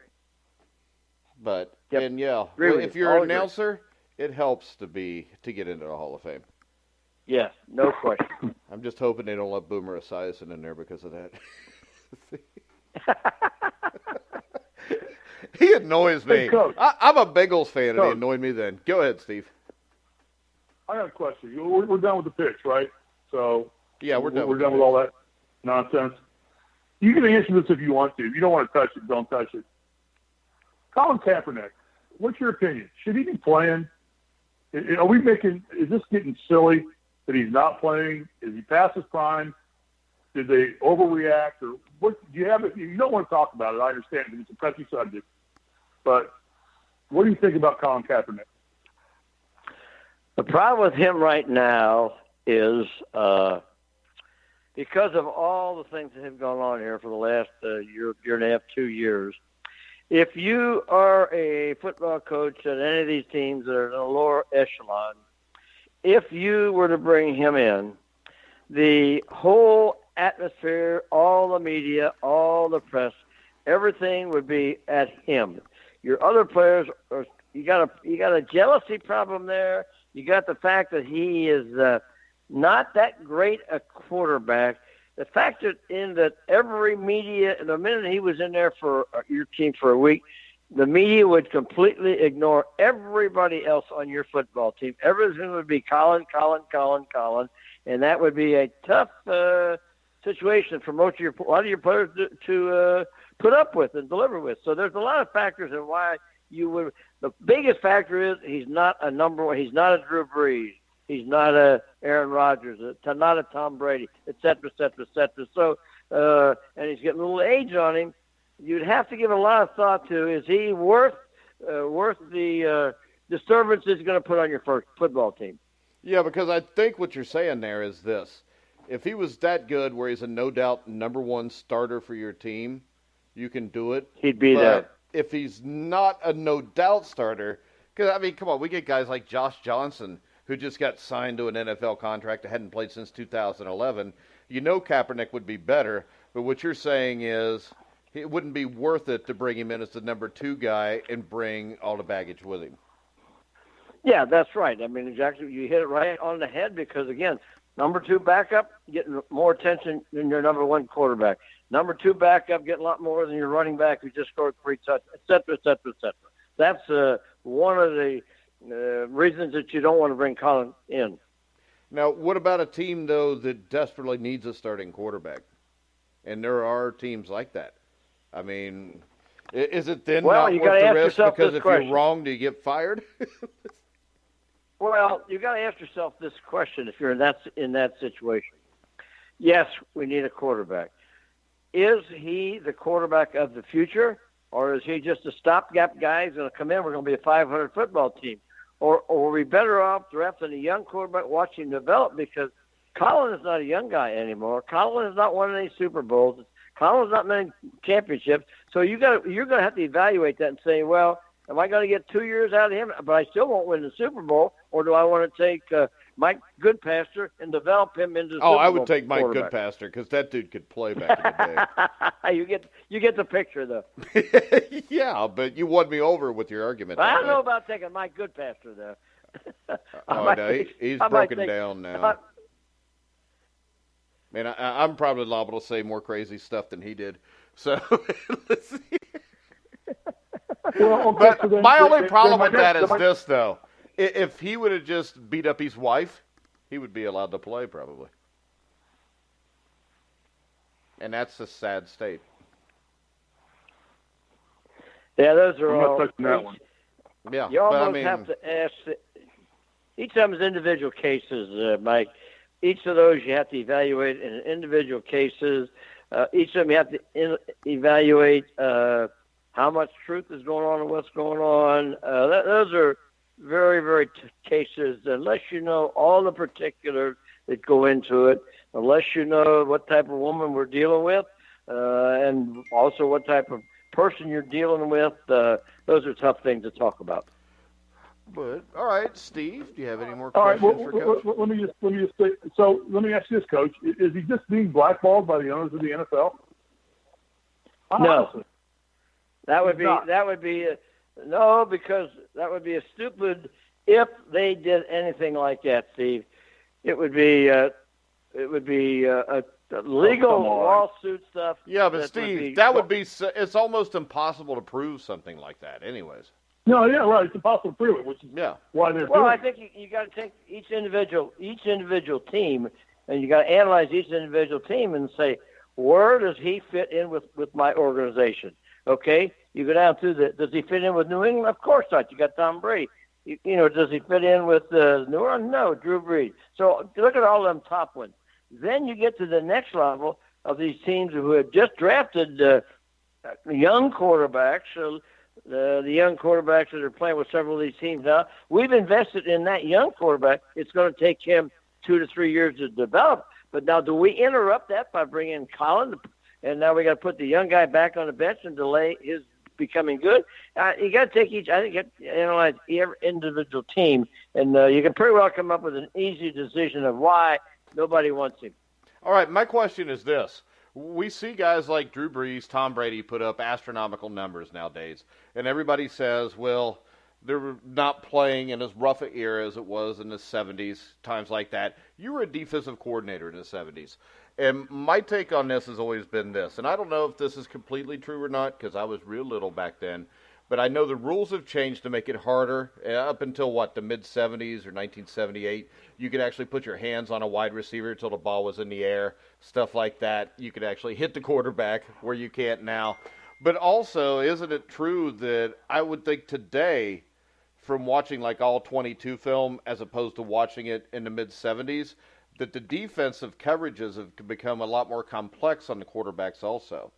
But Yep. and yeah, Agree if with you're you. an announcer, it helps to get into the Hall of Fame. Yes, no question. I'm just hoping they don't let Boomer Esiason in there because of that. He annoys me. Hey, Coach. I'm a Bengals fan, and he Coach. annoyed me then. Go ahead, Steve. I got a question. We're done with the picks, right? So Yeah, we're done. We're done with all that nonsense. You can answer this if you want to. If you don't want to touch it, don't touch it. Colin Kaepernick, what's your opinion? Should he be playing? Is this getting silly that he's not playing? Is he past his prime? Did they overreact? Or what? Do you have it? You don't want to talk about it. I understand it. It's a touchy subject. But what do you think about Colin Kaepernick? The problem with him right now is because of all the things that have gone on here for the last year and a half, 2 years. If you are a football coach at any of these teams that are in the lower echelon, if you were to bring him in, the whole atmosphere, all the media, all the press, everything would be at him. Your other players, you got a jealousy problem there. You got the fact that he is not that great a quarterback. The fact that every media, the minute he was in there for your team for a week, the media would completely ignore everybody else on your football team. Everything would be Colin, and that would be a tough situation for a lot of your players to put up with and deliver with. So there's a lot of factors in why you would. The biggest factor is he's not a number one. He's not a Drew Brees. He's not a Aaron Rodgers. Not a Tom Brady, et cetera, et cetera, et cetera. So, and he's getting a little age on him. You'd have to give a lot of thought to, is he worth the disturbance he's going to put on your first football team? Yeah, because I think what you're saying there is this. If he was that good where he's a no-doubt number one starter for your team, you can do it. He'd be there. If he's not a no-doubt starter, because, I mean, come on, we get guys like Josh Johnson who just got signed to an NFL contract that hadn't played since 2011. You know Kaepernick would be better, but what you're saying is it wouldn't be worth it to bring him in as the number two guy and bring all the baggage with him. Yeah, that's right. I mean, exactly. You hit it right on the head because, again, number two backup getting more attention than your number one quarterback. Number two backup getting a lot more than your running back who just scored 3 touchdowns, et cetera, et cetera, et cetera. That's one of the reasons that you don't want to bring Colin in. Now, what about a team, though, that desperately needs a starting quarterback? And there are teams like that. I mean, is it then not you worth the risk because if question. you're wrong, do you get fired? Well, you got to ask yourself this question if you're in that situation. Yes, we need a quarterback. Is he the quarterback of the future, or is he just a stopgap guy who's going to come in? We're going to be a 500 football team. Or are we better off drafting a young quarterback, watching him develop? Because Colin is not a young guy anymore. Colin is not one of these Super Bowls. Colin's not many championships. So you're going to have to evaluate that and say, well, am I going to get 2 years out of him, but I still won't win the Super Bowl, or do I want to take Mike Goodpaster and develop him into the Super Bowl? I would take Mike Goodpaster because that dude could play back in the day. You get the picture, though. Yeah, but you won me over with your argument. I don't know about taking Mike Goodpaster, though. He's broken down now. Man, I'm probably liable to say more crazy stuff than he did. So, let's see. Well, okay, but my only problem with that is this, though. If he would have just beat up his wife, he would be allowed to play, probably. And that's a sad state. Yeah, those are I'm all. not touching that one. Yeah, you almost have to ask. Each of them is individual cases, Mike. Each of those you have to evaluate in individual cases. Each of them you have to evaluate how much truth is going on and what's going on. Those are very, very cases. Unless you know all the particulars that go into it, unless you know what type of woman we're dealing with, and also what type of person you're dealing with, those are tough things to talk about. But all right, Steve, do you have any more questions for Coach? Let me just say. So let me ask you this, Coach: is he just being blackballed by the owners of the NFL? No, that would be No, because that would be a stupid. If they did anything like that, Steve, it would be a legal lawsuit stuff. Yeah, but Steve, that would be. It's almost impossible to prove something like that, anyways. No, yeah, right. It's impossible to prove it, which is why they're doing it. Well, I think you got to take each individual team, and you got to analyze each individual team and say, where does he fit in with my organization? Okay, you go down through does he fit in with New England? Of course not. You got Tom Brady. Does he fit in with New Orleans? No, Drew Brees. So look at all them top ones. Then you get to the next level of these teams who have just drafted young quarterbacks. So the young quarterbacks that are playing with several of these teams now, we've invested in that young quarterback. It's going to take him 2 to 3 years to develop. But now, do we interrupt that by bringing in Colin? And now we got to put the young guy back on the bench and delay his becoming good. You got to take each. I think you have to analyze every individual team, and you can pretty well come up with an easy decision of why nobody wants him. All right, my question is this. We see guys like Drew Brees, Tom Brady put up astronomical numbers nowadays, and everybody says, well, they're not playing in as rough an era as it was in the 70s, times like that. You were a defensive coordinator in the 70s. And my take on this has always been this, and I don't know if this is completely true or not because I was real little back then, but I know the rules have changed to make it harder. Up until, the mid-70s or 1978, you could actually put your hands on a wide receiver until the ball was in the air, stuff like that. You could actually hit the quarterback where you can't now. But also, isn't it true that I would think today, from watching all 22 film as opposed to watching it in the mid-70s, that the defensive coverages have become a lot more complex on the quarterbacks also?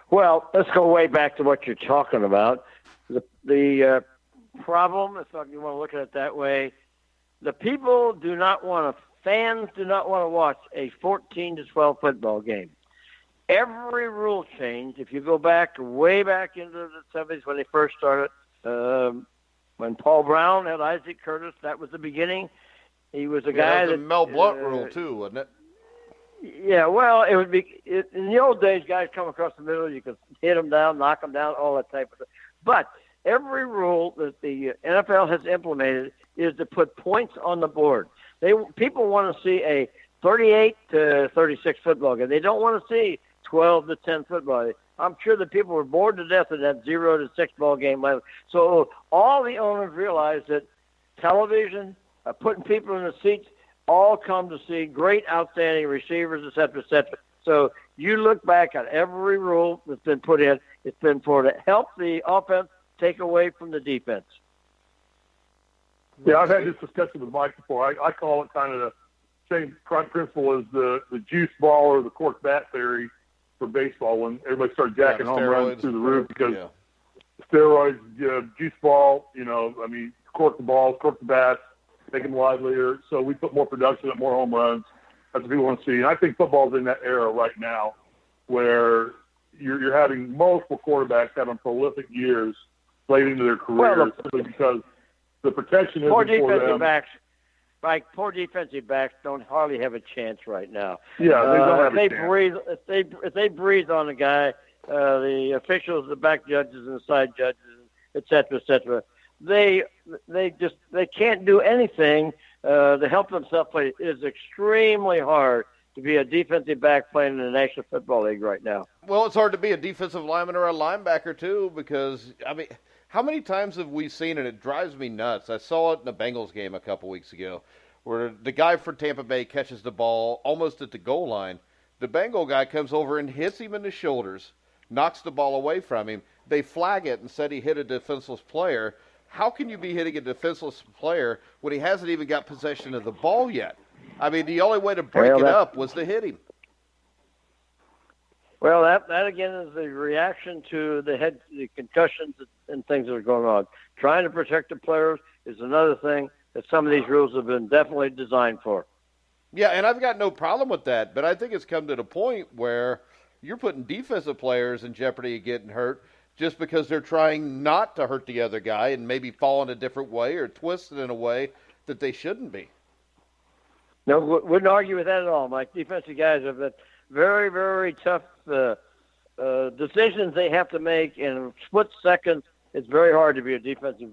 Well, let's go way back to what you're talking about. The problem, if you want to look at it that way, fans do not want to watch a 14-12 football game. Every rule change, if you go way back into the 70s when they first started, when Paul Brown had Isaac Curtis, that was the beginning. He was a guy that Mel Blount rule too, wasn't it? Yeah, well, it would be in the old days. Guys come across the middle, you could hit them down, knock them down, all that type of stuff. But every rule that the NFL has implemented is to put points on the board. People want to see a 38 to 36 football game. They don't want to see 12 to 10 football. I'm sure the people were bored to death of that 0 to 6 ball game. So all the owners realized that television, putting people in the seats, all come to see great, outstanding receivers, et cetera, et cetera. So you look back at every rule that's been put in, it's been for to help the offense take away from the defense. Yeah, I've had this discussion with Mike before. I call it kind of the same principle as the juice ball or the cork bat theory for baseball when everybody started jacking home runs through the roof because steroids, juice ball, cork the balls, cork the bats, make them livelier. So we put more production up, more home runs. That's what people want to see. And I think football's in that era right now where you're having multiple quarterbacks having prolific years late into their career simply because the protection isn't for them. Poor defensive backs don't hardly have a chance right now. Yeah, they don't have a chance. If they breathe on a guy, the officials, the back judges and the side judges, et cetera, they can't do anything to help themselves play. It is extremely hard to be a defensive back playing in the National Football League right now. Well, it's hard to be a defensive lineman or a linebacker too because how many times have we seen it? It drives me nuts. I saw it in the Bengals game a couple weeks ago where the guy for Tampa Bay catches the ball almost at the goal line. The Bengal guy comes over and hits him in the shoulders, knocks the ball away from him. They flag it and said he hit a defenseless player. How can you be hitting a defenseless player when he hasn't even got possession of the ball yet? The only way to break it up was to hit him. Well, that again is the reaction to the concussions and things that are going on. Trying to protect the players is another thing that some of these rules have been definitely designed for. Yeah, and I've got no problem with that, but I think it's come to the point where you're putting defensive players in jeopardy of getting hurt just because they're trying not to hurt the other guy and maybe fall in a different way or twist it in a way that they shouldn't be. No, wouldn't argue with that at all, Mike. Defensive guys have had very, very tough decisions they have to make in split seconds It's very hard to be a defensive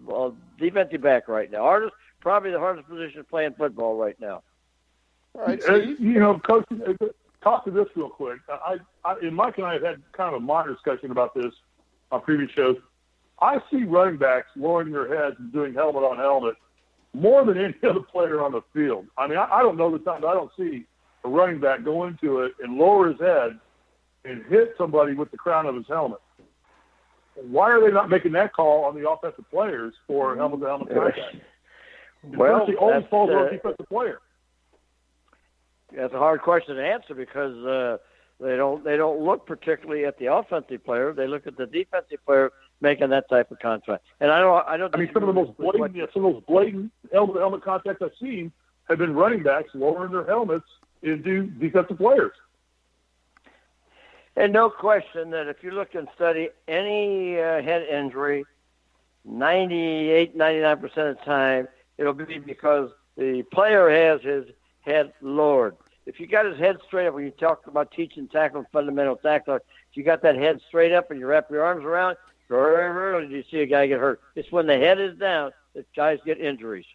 back right now. Probably the hardest position to play in football right now. All right, Steve. Coach, talk to this real quick. And Mike and I have had kind of a minor discussion about this on previous shows. I see running backs lowering their heads and doing helmet on helmet more than any other player on the field. I mean, I don't know the time, but I don't see a running back go into it and lower his head and hit somebody with the crown of his helmet. Why are they not making that call on the offensive players for helmet-to-helmet contact? Well, it always falls on the defensive player. That's a hard question to answer because they don't look particularly at the offensive player. They look at the defensive player making that type of contact. And I don't. I mean, some of the most blatant helmet-to-helmet contacts I've seen have been running backs lowering their helmets into defensive players. And no question that if you look and study any head injury, 98, 99% of the time, it'll be because the player has his head lowered. If you got his head straight up, when you talk about teaching tackle, fundamental tackle, if you got that head straight up and you wrap your arms around, very rarely do you see a guy get hurt. It's when the head is down that guys get injuries.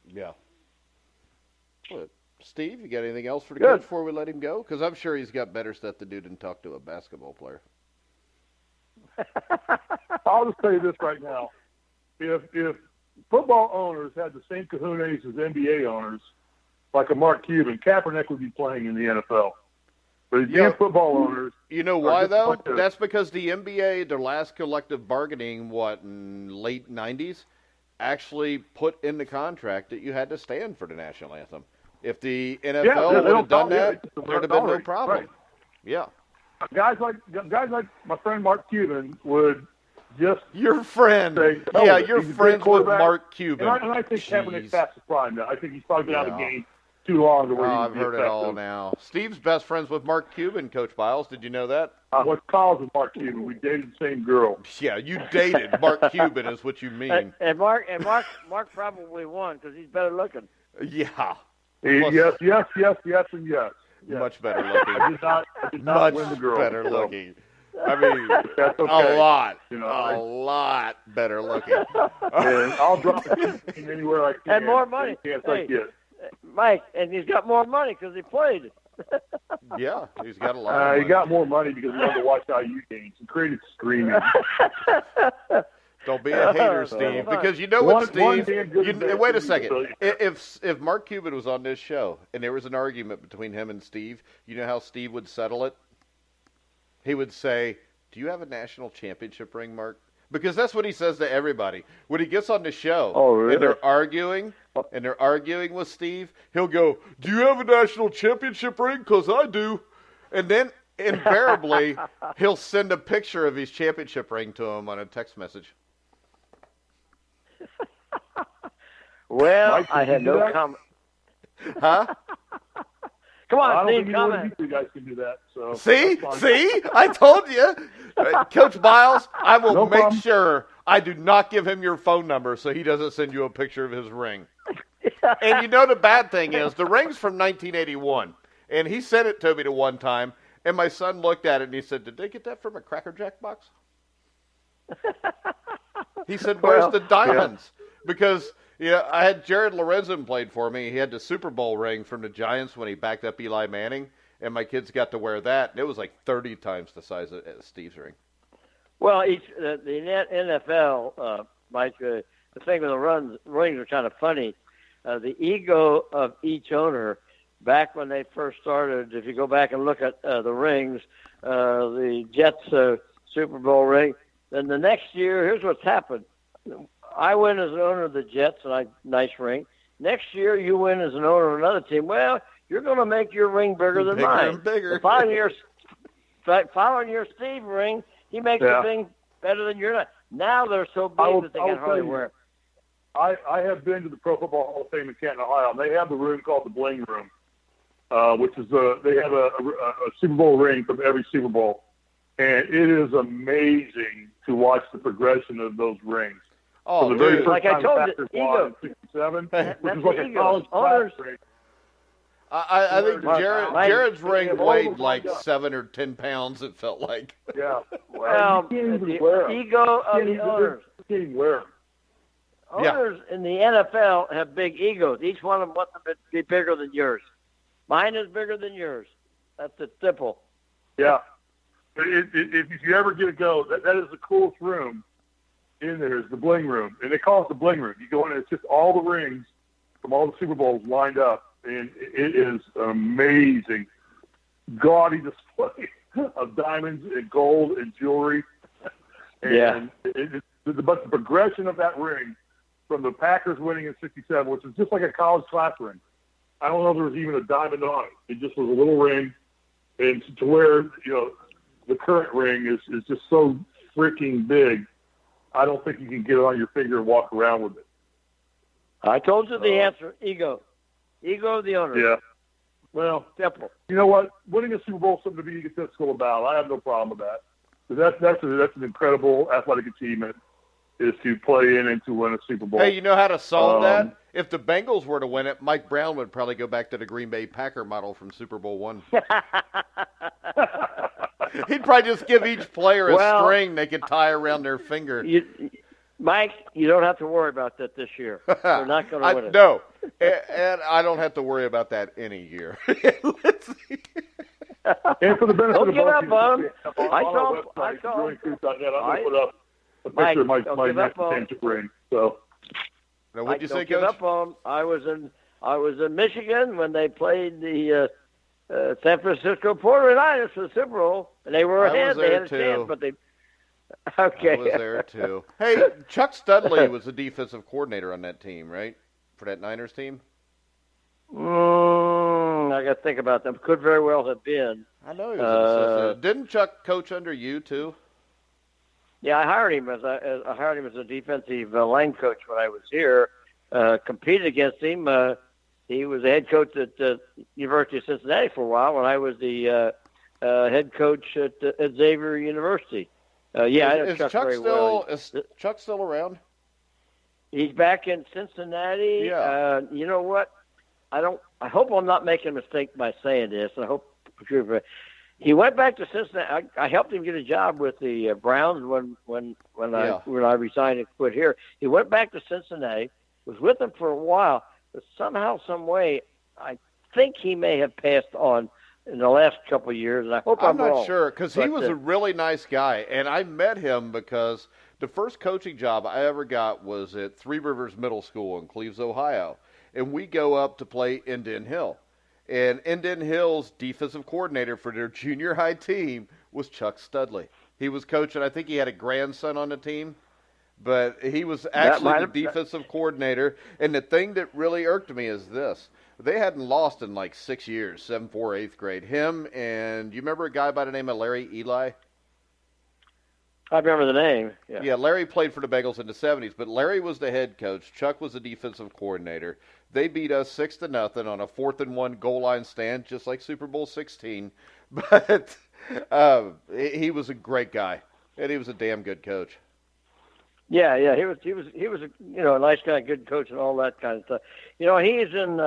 Yeah. Well, Steve, you got anything else for the coach before we let him go? Because I'm sure he's got better stuff to do than talk to a basketball player. I'll just tell you this right now. If football owners had the same kahunas as NBA owners, like a Mark Cuban, Kaepernick would be playing in the NFL. But these football owners... You know why, though? That's because the NBA, their last collective bargaining, in late 90s, actually put in the contract that you had to stand for the national anthem. If the NFL would have done that, there would have been no problem. Right. Yeah. Guys like my friend Mark Cuban would just your friend. Say, you're friends with Mark Cuban. And I think Kaepernick's past his prime now. I think he's probably been out of the game too long to where I've heard it all now. Steve's best friends with Mark Cuban, Coach Biles. Did you know that? I went to college with Mark Cuban. We dated the same girl. Yeah, you dated Mark Cuban is what you mean. And Mark probably won because he's better looking. Yeah. Yes, and yes. Much better looking. I did not win the girl. Much better looking. I mean, that's okay. A lot better looking. And I'll drop it anywhere I can. And more money. Mike, and he's got more money because he played. Yeah, he's got a lot of money. He got more money because he wanted to watch IU games. He created streaming. Don't be a hater, Steve, because you know what, Steve? Wait a second. If Mark Cuban was on this show and there was an argument between him and Steve, you know how Steve would settle it? He would say, "Do you have a national championship ring, Mark?" Because that's what he says to everybody. When he gets on the show and they're arguing with Steve, he'll go, "Do you have a national championship ring? Because I do." And then invariably, he'll send a picture of his championship ring to him on a text message. Well, I had no comment. Huh? Come on, I don't Steve, think comment. you guys can do that. So See? I told you. Coach Biles, I will make sure I do not give him your phone number so he doesn't send you a picture of his ring. And you know the bad thing is, the ring's from 1981. And he sent it to me to one time, and my son looked at it and he said, "Did they get that from a Cracker Jack box?" He said, "Where's the diamonds?" Yeah. Because I had Jared Lorenzen played for me. He had the Super Bowl ring from the Giants when he backed up Eli Manning, and my kids got to wear that. And it was like 30 times the size of Steve's ring. Well, the NFL, Mike, the thing with the rings are kind of funny. The ego of each owner, back when they first started, if you go back and look at the rings, the Jets Super Bowl ring, then the next year, here's what's happened. I win as an owner of the Jets, and nice ring. Next year, you win as an owner of another team. Well, you're going to make your ring bigger than mine. Bigger. The following year, Steve ring, he makes the thing better than yours. Now they're so big that they can hardly wear it. I have been to the Pro Football Hall of Fame in Canton, Ohio, and they have the room called the Bling Room, which is they have a Super Bowl ring from every Super Bowl, and it is amazing to watch the progression of those rings. Oh, the very first like time I told Packers you, won in '67, which is like a college owners. ring. I think Jared's ring weighed like 7 or 10 pounds. It felt like. Yeah. Well, the ego of the owners. team wear them. Owners in the NFL have big egos. Each one of them wants them to be bigger than yours. Mine is bigger than yours. That's it, simple. Yeah. If you ever get to go, that is the coolest room in there is the bling room. And they call it the bling room. You go in and it's just all the rings from all the Super Bowls lined up. And it is an amazing, gaudy display of diamonds and gold and jewelry. And the progression of that ring from the Packers winning in '67, which is just like a college class ring. I don't know if there was even a diamond on it. It just was a little ring. And to where, the current ring is just so freaking big, I don't think you can get it on your finger and walk around with it. I told you the answer. Ego. Ego of the owner. Yeah. Well, simple. You know what? Winning a Super Bowl is something to be egotistical about. I have no problem with that. That's an incredible athletic achievement, is to play in and to win a Super Bowl. Hey, you know how to solve that? If the Bengals were to win it, Mike Brown would probably go back to the Green Bay Packer model from Super Bowl I. He'd probably just give each player a string they could tie around their finger. Mike, you don't have to worry about that this year. We're not going to win it. No, and I don't have to worry about that any year. Let's see. And for the benefit don't of give up both on him. I saw him. I'm going to put up a picture of my next championship ring. So. Now, what'd you say, Coach? Give up on him. I was in Michigan when they played the San Francisco 49ers for the Super Bowl, and they were ahead. They had a chance, but they. Okay. I was there too. Hey, Chuck Studley was the defensive coordinator on that team, right? For that Niners team. I got to think about them. Could very well have been. I know he was an assistant. Didn't Chuck coach under you too? Yeah, I hired him as a defensive line coach when I was here. Competed against him. He was the head coach at the University of Cincinnati for a while when I was the head coach at Xavier University. I know Chuck very well. Is Chuck still around? He's back in Cincinnati. Yeah. You know what? I hope I'm not making a mistake by saying this. I hope he went back to Cincinnati. I helped him get a job with the Browns when I resigned and quit here. He went back to Cincinnati. Was with them for a while, but somehow, some way, I think he may have passed on in the last couple of years, and I hope I'm wrong. Not sure, because he was a really nice guy, and I met him because the first coaching job I ever got was at Three Rivers Middle School in Cleves, Ohio, and we go up to play Indian Hill. And Indian Hill's defensive coordinator for their junior high team was Chuck Studley. He was coaching, I think he had a grandson on the team, but he was actually the defensive coordinator. And the thing that really irked me is this. They hadn't lost in like 6 years, 7-4, 8th grade. Him and, you remember a guy by the name of Larry Eli? I remember the name. Yeah, Larry played for the Bengals in the 70s, but Larry was the head coach. Chuck was the defensive coordinator. They beat us 6-0 on a 4th-and-1 goal line stand, just like Super Bowl 16. But he was a great guy, and he was a damn good coach. Yeah, he was a nice guy, good coach, and all that kind of stuff. He's in.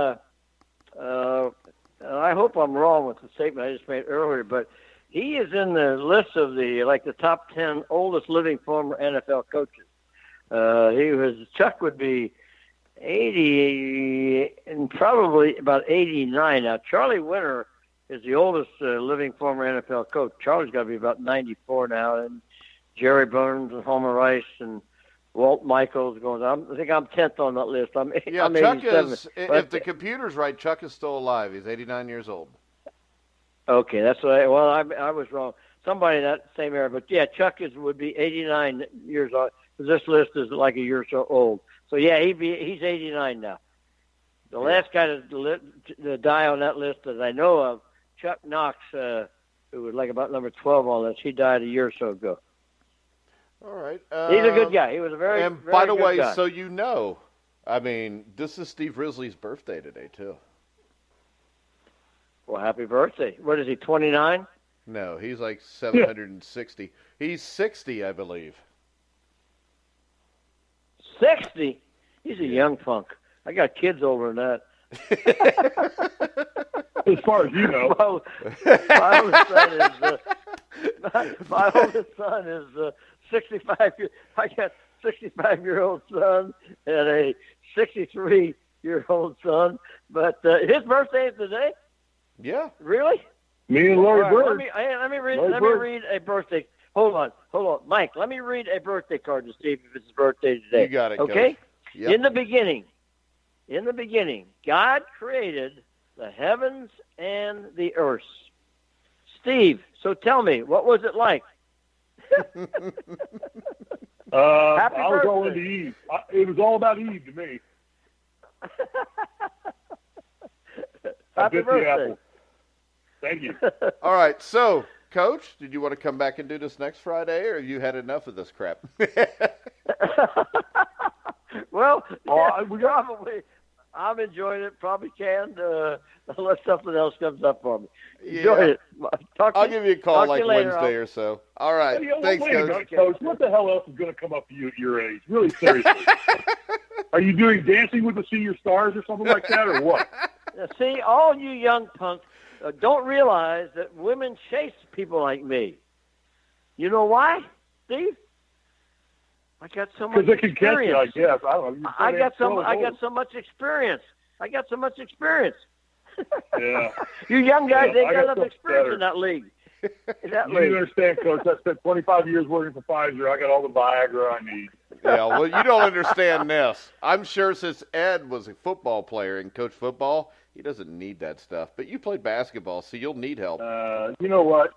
I hope I'm wrong with the statement I just made earlier, but he is in the list of the top 10 oldest living former NFL coaches. Chuck would be 80 and probably about 89 now. Charlie Winter is the oldest living former NFL coach. Charlie's got to be about 94 now, and Jerry Burns and Homer Rice and Walt Michaels going on. I think I'm 10th on that list. I'm Chuck 87. If the computer's right, Chuck is still alive. He's 89 years old. Okay, that's what I was wrong. Somebody in that same era. But, yeah, Chuck would be 89 years old. This list is like a year or so old. So, yeah, he's 89 now. The last guy to die on that list that I know of, Chuck Knox, who was like about number 12 on this, he died a year or so ago. All right. He's a good guy. He was a very, and very by the good way, guy. so this is Steve Risley's birthday today, too. Well, happy birthday. What is he, 29? No, he's like 760. He's 60, I believe. 60? He's a young punk. I got kids older than that. As far as you know. My oldest son is I got 65-year-old son and a 63-year-old son. But his birthday is today. Yeah. Really? Me and Larry Bird. Let me read a birthday. Hold on, Mike. Let me read a birthday card to Steve if it's his birthday today. You got it. Okay. Yep. In the beginning, God created the heavens and the earth. Steve, so tell me, what was it like? I was all into Eve. It was all about Eve to me. Happy birthday. Thank you. All right, so, Coach, did you want to come back and do this next Friday, or have you had enough of this crap? Well, probably. I'm enjoying it. Probably can, unless something else comes up for me. Enjoy it. I'll give you a call like later, Wednesday or so. All right. Thanks, wait a Coach. minute, Coach. What the hell else is going to come up for you at your age? Really, seriously. Are you doing Dancing with the Senior Stars or something like that, or what? See, all you young punks don't realize that women chase people like me. You know why, Steve? I got so much experience. Because they can catch you, I guess. I don't know. I got so much experience. Yeah. You young guys ain't got enough something experience better. in that league. You don't understand, Coach. I spent 25 years working for Pfizer. I got all the Viagra I need. Yeah, well, you don't understand this. I'm sure since Ed was a football player and coached football, he doesn't need that stuff. But you played basketball, so you'll need help. You know what?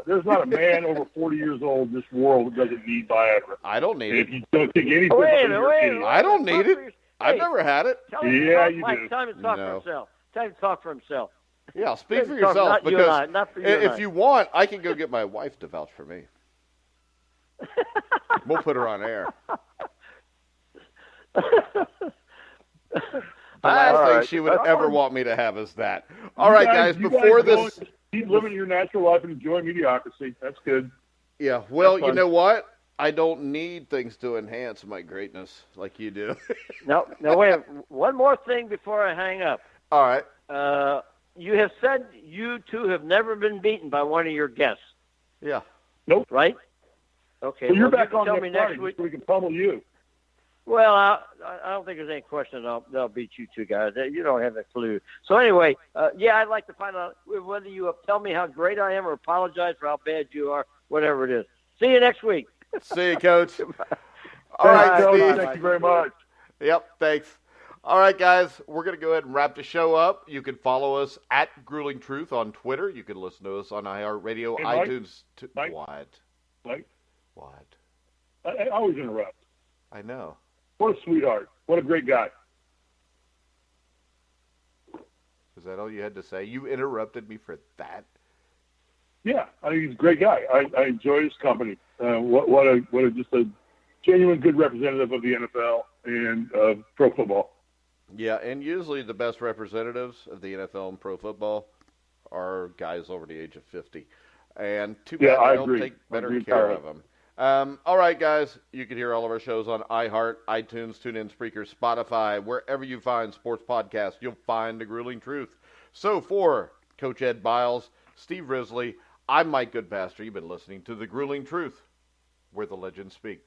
There's not a man over 40 years old in this world that doesn't need Viagra. I don't need And it. if you don't take any Wait a minute. I don't need it. I've never had it. You Mike, do. time to talk for himself. Time to talk for himself. Yeah, speak for Talk, yourself. not you and I, not for you and if I. you want, I can go get my wife to vouch for me. We'll put her on air. The last thing she would ever want me to have is that. All right, guys, before this... Keep living your natural life and enjoy mediocrity. That's good. Yeah, well, you know what? I don't need things to enhance my greatness like you do. No, wait. One more thing before I hang up. All right. You have said you two have never been beaten by one of your guests. Yeah. Nope. Right? Okay. Well, you're back you on tell me next Friday week. so we can pummel you. Well, I don't think there's any question they'll beat you two guys. You don't have a clue. So anyway, I'd like to find out whether you tell me how great I am or apologize for how bad you are, whatever it is. See you next week. See you, Coach. All right, Steve. Thank you very much. Yep, thanks. All right, guys, we're going to go ahead and wrap the show up. You can follow us at Grueling Truth on Twitter. You can listen to us on iHeartRadio, Hey, Mike? iTunes. Mike? What? What? I always interrupt. I know. What a sweetheart. What a great guy. Is that all you had to say? You interrupted me for that? Yeah, I think he's a great guy. I enjoy his company. What a just a genuine good representative of the NFL and of pro football. Yeah, and usually the best representatives of the NFL and pro football are guys over the age of 50. And too bad I they don't agree. take I better agree care entirely. of them. All right, guys, you can hear all of our shows on iHeart, iTunes, TuneIn, Spreaker, Spotify. Wherever you find sports podcasts, you'll find The Grueling Truth. So for Coach Ed Biles, Steve Risley, I'm Mike Goodpaster. You've been listening to The Grueling Truth, where the legends speak.